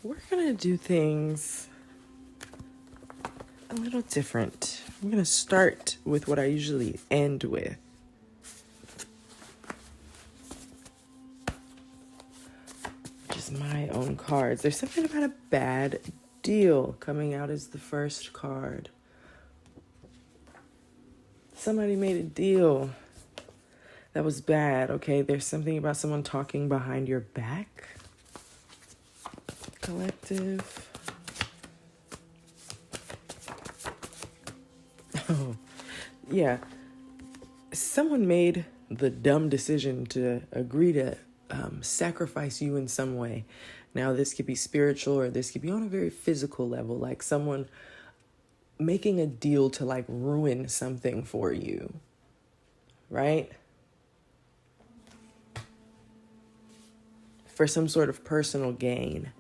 We're gonna do things a little different. I'm gonna start with what I usually end with. Just my own cards. There's something about a bad deal coming out as the first card. Somebody made a deal that was bad, okay? There's something about someone talking behind your back. Collective. Oh, yeah. Someone made the dumb decision to agree to sacrifice you in some way. Now, this could be spiritual or this could be on a very physical level, like someone making a deal to like ruin something for you, right? For some sort of personal gain.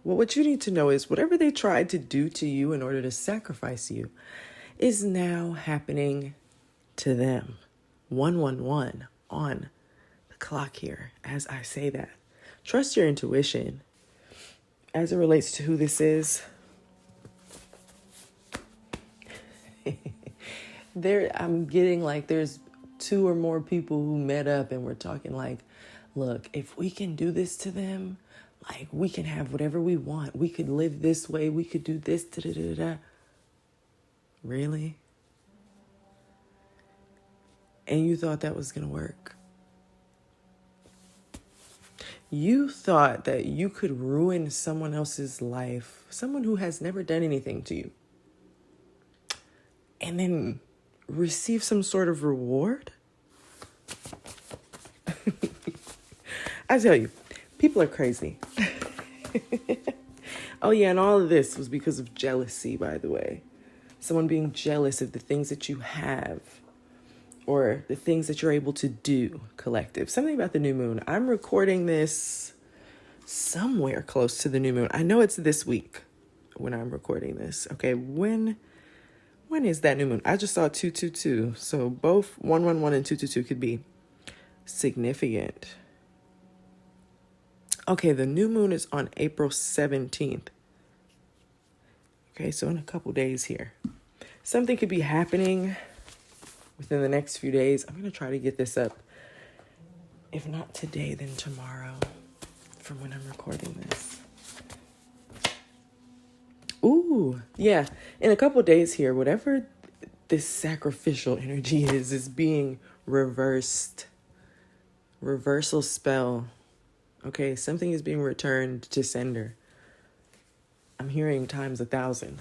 What you need to know is whatever they tried to do to you in order to sacrifice you is now happening to them. 111 on the clock here as I say that. Trust your intuition as it relates to who this is. I'm getting like there's 2 or more people who met up and we're talking like, look, if we can do this to them, like we can have whatever we want. We could live this way. We could do this. Da-da-da-da. Really? And you thought that was going to work? You thought that you could ruin someone else's life, someone who has never done anything to you, and then receive some sort of reward? I tell you, people are crazy. Oh yeah, and all of this was because of jealousy, by the way. Someone being jealous of the things that you have or the things that you're able to do, collective. Something about the new moon. I'm recording this somewhere close to the new moon. I know it's this week when I'm recording this. Okay, when is that new moon? I just saw 222. So both 111 and 222 could be significant. Okay, the new moon is on April 17th. Okay, so in a couple days here. Something could be happening within the next few days. I'm going to try to get this up. If not today, then tomorrow from when I'm recording this. Ooh, yeah. In a couple days here, whatever this sacrificial energy is being reversed. Reversal spell. Okay, something is being returned to sender. I'm hearing times 1,000.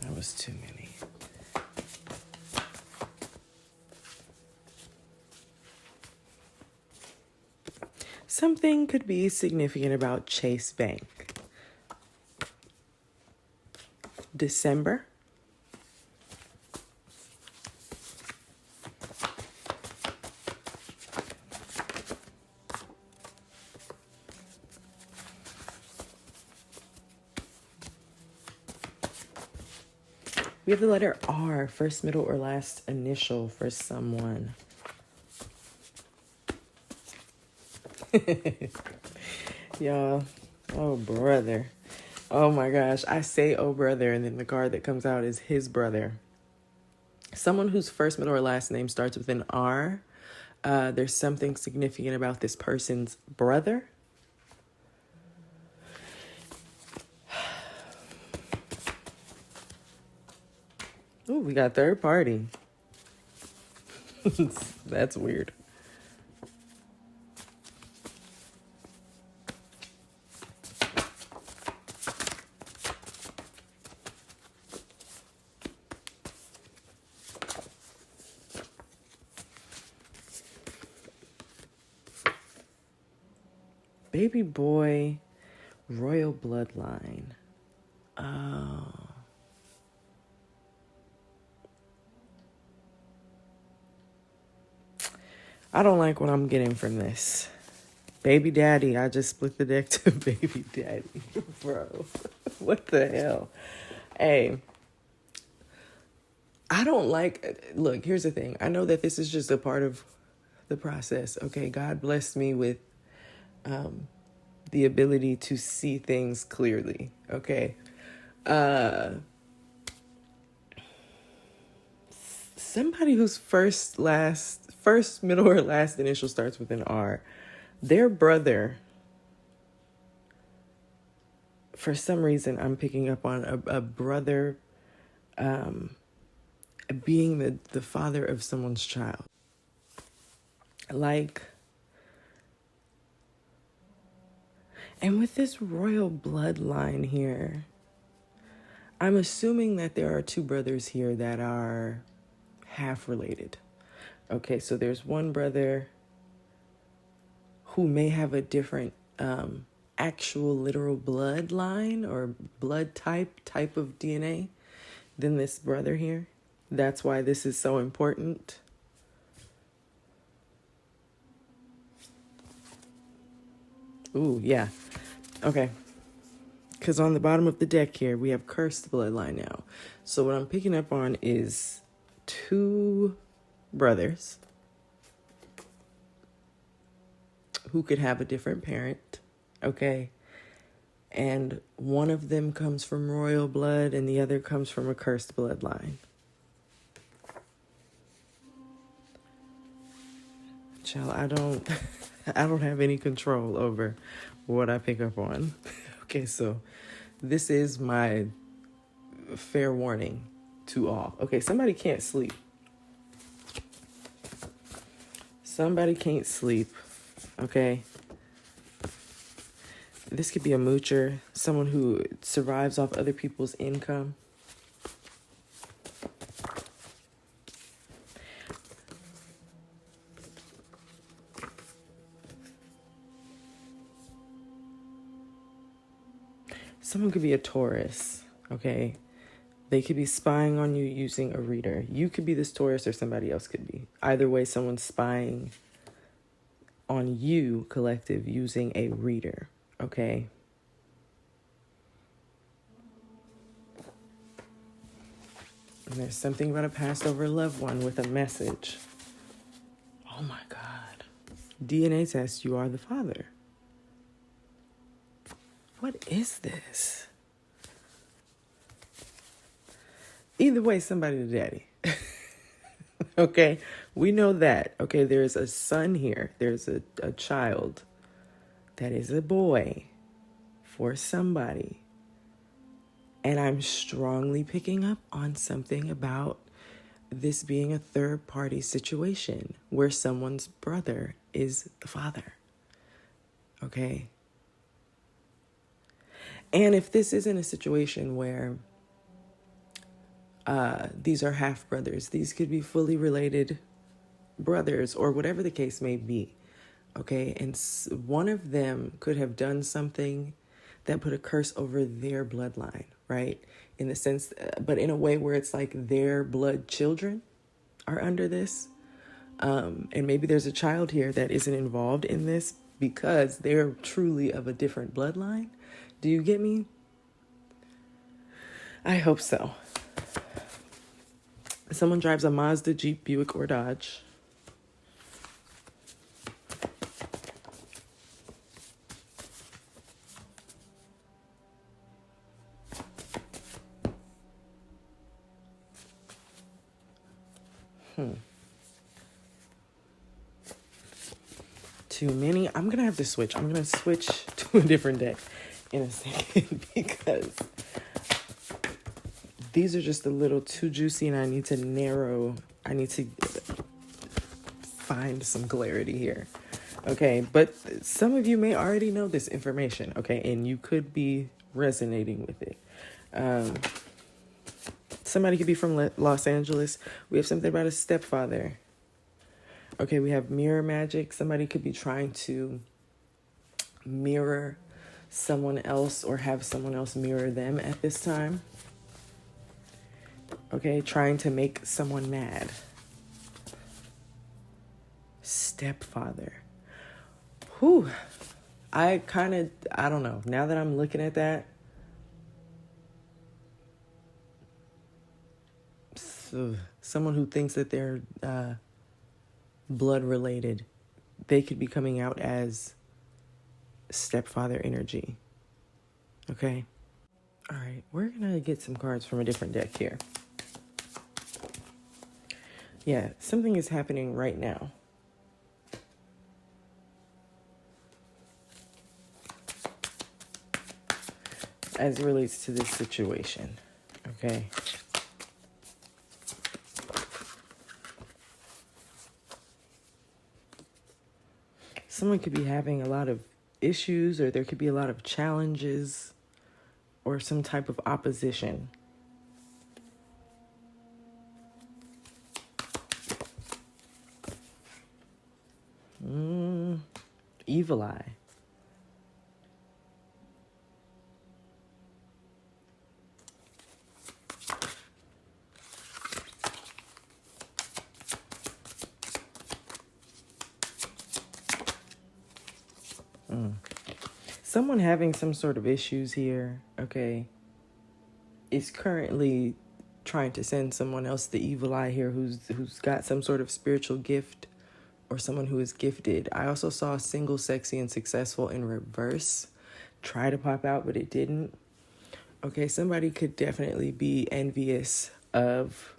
That was too many. Something could be significant about Chase Bank. December. We have the letter R, first, middle, or last initial for someone. Y'all, oh brother. Oh my gosh, I say oh brother, and then the card that comes out is his brother. Someone whose first, middle, or last name starts with an R. There's something significant about this person's brother. Ooh, we got third party. That's weird. Baby boy, royal bloodline. Oh. I don't like what I'm getting from this. Baby daddy. I just split the deck to baby daddy. Bro, what the hell? Hey, I don't like, look, here's the thing. I know that this is just a part of the process. Okay, God blessed me with the ability to see things clearly. Okay. Somebody whose first, middle, or last initial starts with an R, their brother, for some reason, I'm picking up on a brother being the father of someone's child. Like, and with this royal bloodline here, I'm assuming that there are two brothers here that are half related. Okay, so there's one brother who may have a different actual literal bloodline or blood type of DNA than this brother here. That's why this is so important. Ooh, yeah. Okay. Because on the bottom of the deck here, we have cursed bloodline now. So what I'm picking up on is two brothers who could have a different parent, okay? And one of them comes from royal blood and the other comes from a cursed bloodline. Child, I don't have any control over what I pick up on. Okay, so this is my fair warning to all. Okay, somebody can't sleep. Somebody can't sleep, okay? This could be a moocher, someone who survives off other people's income. Someone could be a Taurus, okay? They could be spying on you using a reader. You could be this Taurus or somebody else could be. Either way, someone's spying on you, collective, using a reader, okay? And there's something about a passed over loved one with a message. Oh my God. DNA test, you are the father. What is this? Either way, somebody the daddy. Okay, we know that. Okay, there's a son here. There's a child that is a boy for somebody. And I'm strongly picking up on something about this being a third party situation where someone's brother is the father. Okay. And if this isn't a situation where these are half brothers, these could be fully related brothers or whatever the case may be. Okay. And one of them could have done something that put a curse over their bloodline, right? In the sense, but in a way where it's like their blood children are under this. And maybe there's a child here that isn't involved in this because they're truly of a different bloodline. Do you get me? I hope so. Someone drives a Mazda, Jeep, Buick, or Dodge. Too many. I'm going to have to switch. I'm going to switch to a different deck in a second because these are just a little too juicy and I need to find some clarity here. Okay, but some of you may already know this information, okay, and you could be resonating with it. Somebody could be from Los Angeles. We have something about a stepfather. Okay, we have mirror magic. Somebody could be trying to mirror someone else or have someone else mirror them at this time. Okay, trying to make someone mad. Stepfather. Whew. I don't know. Now that I'm looking at that, someone who thinks that they're blood related, they could be coming out as stepfather energy. Okay? All right, we're going to get some cards from a different deck here. Yeah, something is happening right now. As it relates to this situation. Okay? Someone could be having a lot of issues, or there could be a lot of challenges, or some type of opposition. Evil eye. Someone having some sort of issues here, okay, is currently trying to send someone else the evil eye here who's got some sort of spiritual gift, or someone who is gifted. I also saw single, sexy, and successful in reverse try to pop out, but it didn't. Okay, somebody could definitely be envious of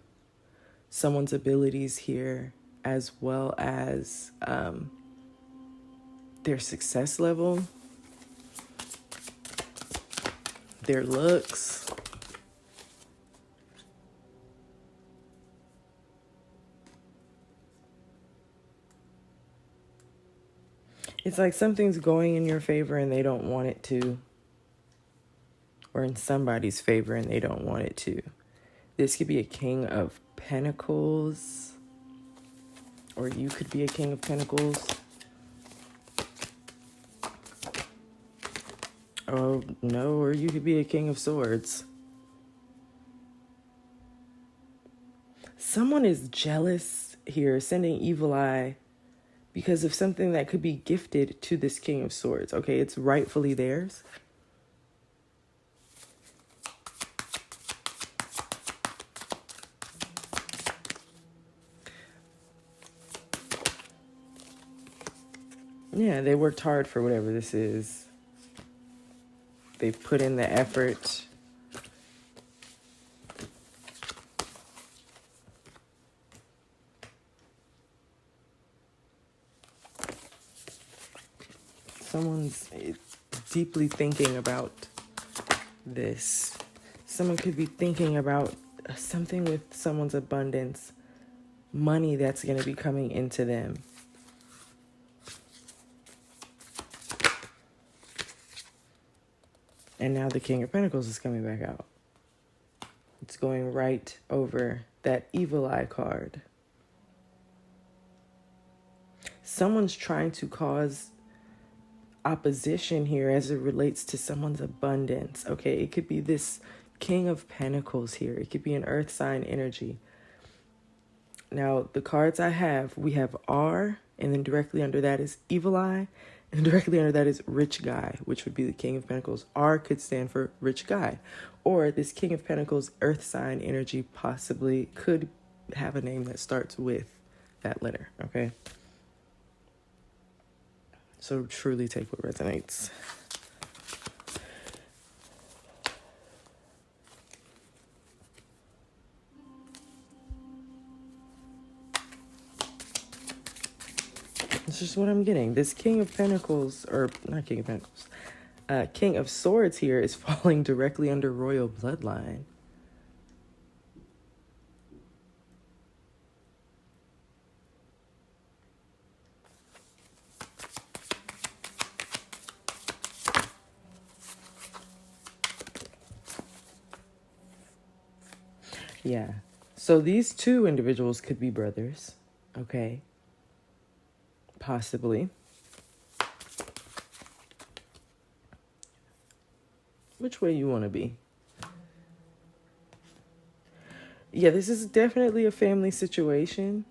someone's abilities here, as well as their success level, their looks. It's like something's going in your favor and they don't want it to. Or in somebody's favor and they don't want it to. This could be a King of Pentacles. Or you could be a King of Pentacles. Oh, no, or you could be a King of Swords. Someone is jealous here, sending evil eye because of something that could be gifted to this King of Swords. Okay, it's rightfully theirs. Yeah, they worked hard for whatever this is. They put in the effort. Someone's deeply thinking about this. Someone could be thinking about something with someone's abundance, money that's going to be coming into them. And now the King of Pentacles is coming back out. It's going right over that evil eye card. Someone's trying to cause opposition here as it relates to someone's abundance. Okay, it could be this King of Pentacles here. It could be an earth sign energy. Now, the cards I have, we have R, and then directly under that is evil eye, and directly under that is rich guy, which would be the King of Pentacles. R could stand for rich guy. Or this King of Pentacles earth sign energy possibly could have a name that starts with that letter, okay? So truly take what resonates. It's just what I'm getting. This King of Pentacles, or not King of Pentacles, King of Swords here is falling directly under royal bloodline. Yeah. So these two individuals could be brothers. Okay. Possibly. Which way you want to be? Yeah, this is definitely a family situation.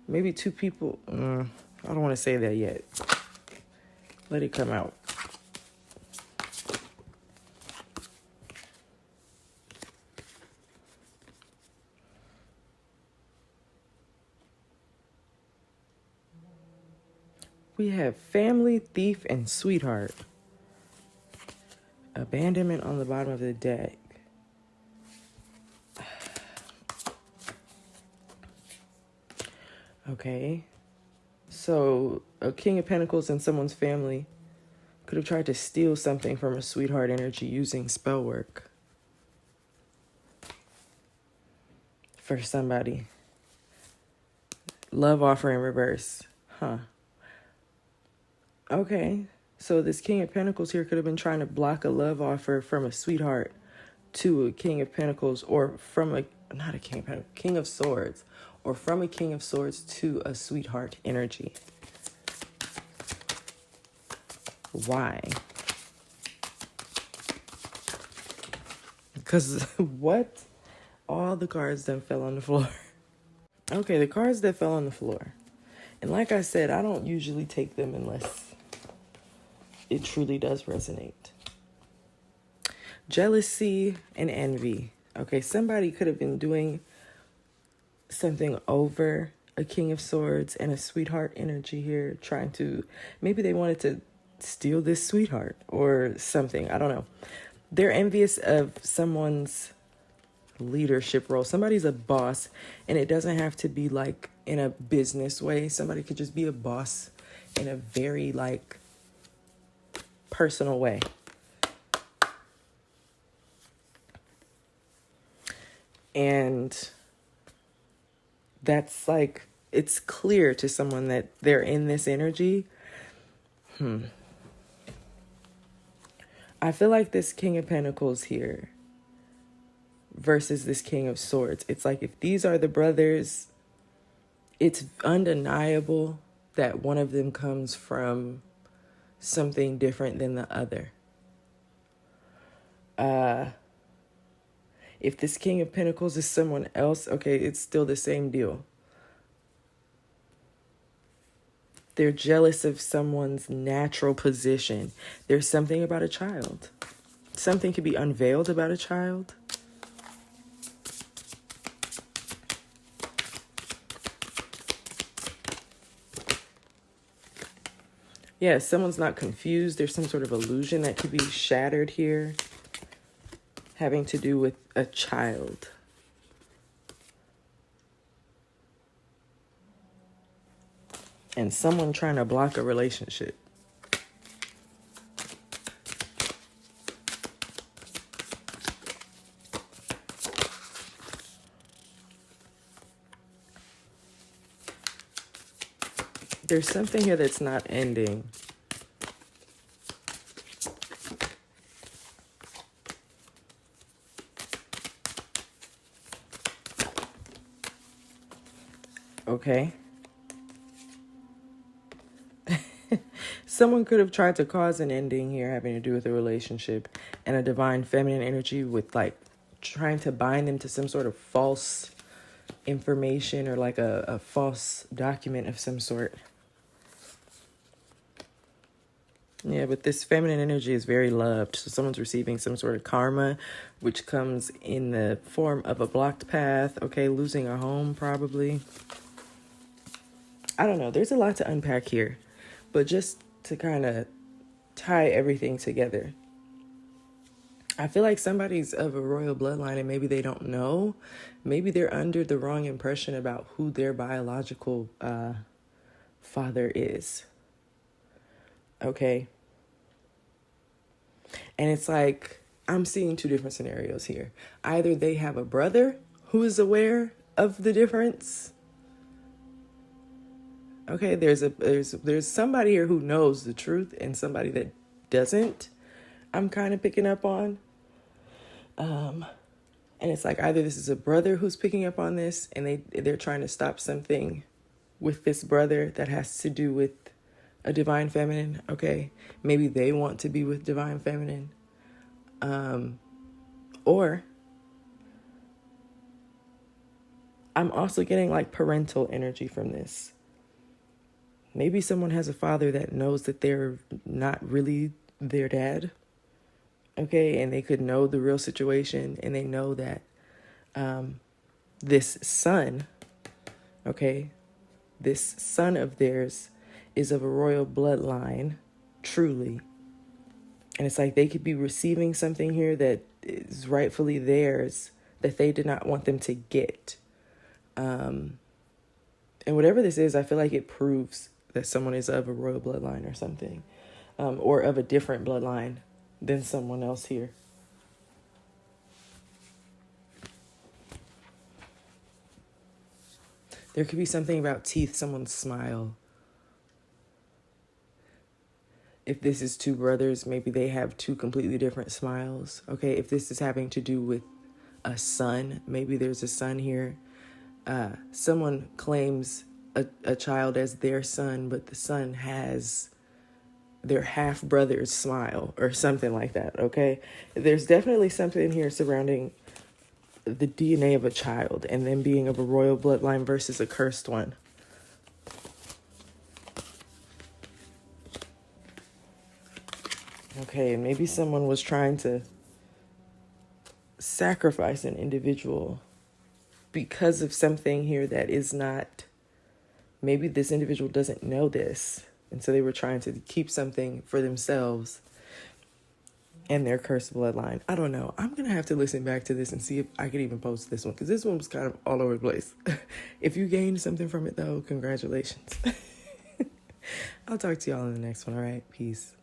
Maybe two people. I don't want to say that yet. Let it come out. We have family, thief, and sweetheart. Abandonment on the bottom of the deck. Okay. So a King of Pentacles and someone's family could have tried to steal something from a sweetheart energy using spell work. For somebody. Love offer in reverse. Huh. Okay. So this King of Pentacles here could have been trying to block a love offer from a sweetheart to a King of Pentacles, or from not a King of Pentacles, King of Swords, or from a King of Swords to a sweetheart energy. Why? Because what? All the cards that fell on the floor. Okay, the cards that fell on the floor. And like I said, I don't usually take them unless it truly does resonate. Jealousy and envy. Okay, somebody could have been doing something over a King of Swords and a sweetheart energy here, trying to, maybe they wanted to steal this sweetheart or something. I don't know. They're envious of someone's leadership role. Somebody's a boss, and it doesn't have to be like in a business way. Somebody could just be a boss in a very like personal way. And that's like, it's clear to someone that they're in this energy. I feel like this King of Pentacles here versus this King of Swords. It's like, if these are the brothers, it's undeniable that one of them comes from something different than the other. If this King of Pentacles is someone else, okay, it's still the same deal. They're jealous of someone's natural position. There's something about a child. Something could be unveiled about a child. Yeah, someone's not confused. There's some sort of illusion that could be shattered here, having to do with a child. And someone trying to block a relationship. There's something here that's not ending. Okay. Someone could have tried to cause an ending here having to do with a relationship, and a divine feminine energy with like trying to bind them to some sort of false information or like a false document of some sort. Yeah, but this feminine energy is very loved. So someone's receiving some sort of karma, which comes in the form of a blocked path. Okay, losing a home probably. I don't know. There's a lot to unpack here. But just to kind of tie everything together, I feel like somebody's of a royal bloodline and maybe they don't know. Maybe they're under the wrong impression about who their biological father is. Okay. And it's like, I'm seeing two different scenarios here. Either they have a brother who is aware of the difference. Okay, there's somebody here who knows the truth and somebody that doesn't. I'm kind of picking up on. And it's like either this is a brother who's picking up on this and they're trying to stop something with this brother that has to do with a divine feminine. Okay, maybe they want to be with divine feminine. Or I'm also getting like parental energy from this. Maybe someone has a father that knows that they're not really their dad. Okay, and they could know the real situation, and they know that this son, okay, this son of theirs is of a royal bloodline, truly. And it's like they could be receiving something here that is rightfully theirs that they did not want them to get. And whatever this is, I feel like it proves that someone is of a royal bloodline or something, or of a different bloodline than someone else here. There could be something about teeth, someone's smile. If this is two brothers, maybe they have two completely different smiles. Okay, if this is having to do with a son, maybe there's a son here. Someone claims a child as their son, but the son has their half brother's smile or something like that. Okay, there's definitely something here surrounding the DNA of a child and them being of a royal bloodline versus a cursed one. Okay, and maybe someone was trying to sacrifice an individual because of something here that is not, maybe this individual doesn't know this. And so they were trying to keep something for themselves and their cursed bloodline. I don't know. I'm going to have to listen back to this and see if I could even post this one, because this one was kind of all over the place. If you gained something from it, though, congratulations. I'll talk to y'all in the next one. All right. Peace.